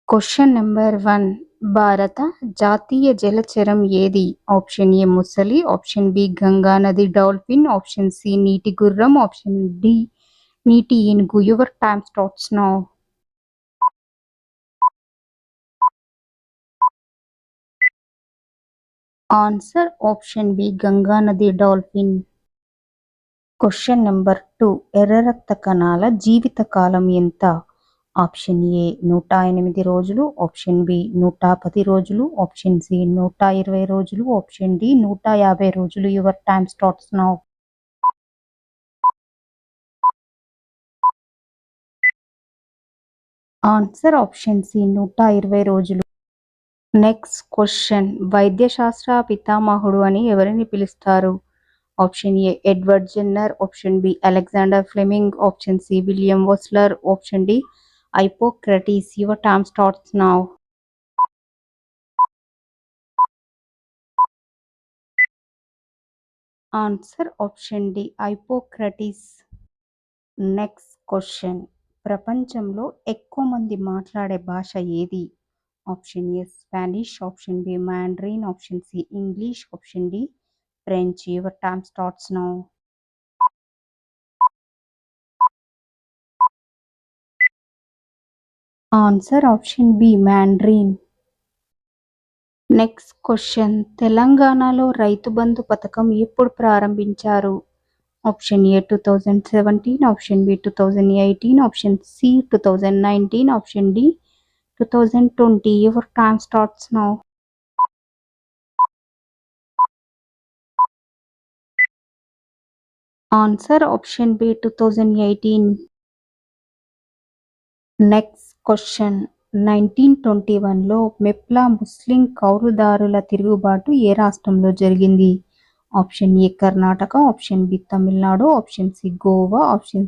Question number 1. భారత జాతీయ జలచరం ఏది? ఆప్షన్ ఏ ముసలి, ఆప్షన్ బి గంగా నది డాల్ఫిన్, ఆప్షన్ సి నీటి గుర్రం, ఆప్షన్ డి నీటి ఏనుగు. Your time starts now. Answer option B Ganga నది డాల్ఫిన్. Question number 2. ఎర్ర రక్త కణాల జీవిత కాలం ఎంత? ఆప్షన్ ఏ 108 రోజులు, ఆప్షన్ బి 110 రోజులు, ఆప్షన్ సి 120 రోజులు, ఆప్షన్ డి 150 రోజులు. Your time starts now. Answer option C 120 రోజులు. Next question. వైద్యశాస్త్ర పితామహుడు అని ఎవరిని పిలుస్తారు? Option A Edward Jenner, option B Alexander Fleming, option C William Osler, option D Hippocrates. Your time starts now. Answer option D Hippocrates. Next question. ప్రపంచంలో ఎక్కువ మంది మాట్లాడే భాష ఏది? Option A Spanish, option B Mandarin, option C English, option D French. Your time starts now. Answer option B Mandarin. Next question. తెలంగాణలో రైతు బంధు పథకం ఎప్పుడు ప్రారంభించారు? Option A 2017, option B 2018, option C 2019, option D 2020. Your time starts now. Answer option B 2018. Next question. 1921లో మెప్లా ముస్లిం కౌలుదారుల తిరుగుబాటు ఏ రాష్ట్రంలో జరిగింది? Option A Karnataka, option B Tamil Nadu, option C Goa, option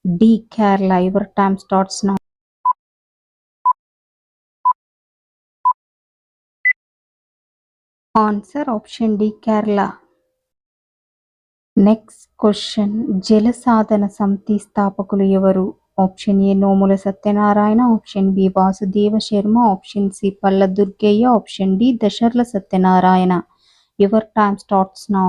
D Kerala. Your time starts now. Answer option D Kerala. Next question. Jala Sadhana Samithi స్థాపకులు ఎవరు? Option A Nomula Satyanarayana, option B Vasudeva Sharma, option C Palla Durgaiah, option D Dasarla Satyanarayana. Your time starts now.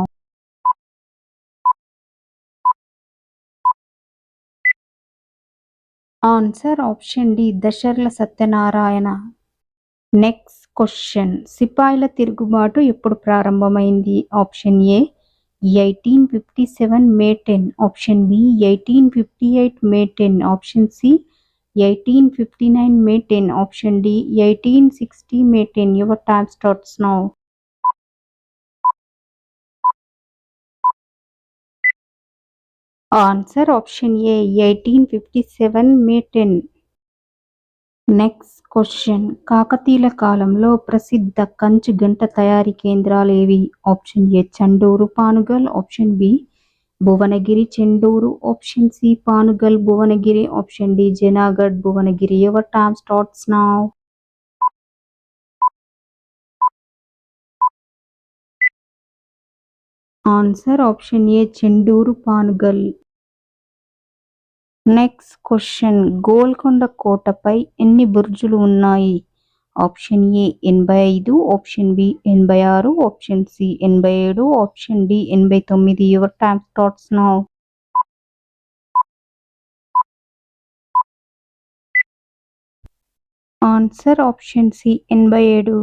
Answer option D Dasarla Satyanarayana. Next question. సిపాయిల తిరుగుబాటు ఎప్పుడు ప్రారంభమైంది? Option A 1857 May 10, option B 1858 May 10, option C 1859 May 10, option D 1860 May 10. Your time starts now. Answer option A 1857 May 10. Next question. కాకతీయుల కాలంలో ప్రసిద్ధ కంచు గంట తయారీ కేంద్రాలు ఏవి? Option A Chandur Panugal, option B Bhuvanagiri Chenduru, option C Panugal Bhuvanagiri, option D Junagadh Bhuvanagiri. Your time starts now. Answer option A Chenduru Panugal. Next question. Golconda కోటపై ఎన్ని బుర్జులు ఉన్నాయి? Option A 85, option B 86, option C 87, option D 89. Your time starts now. Answer option C 87.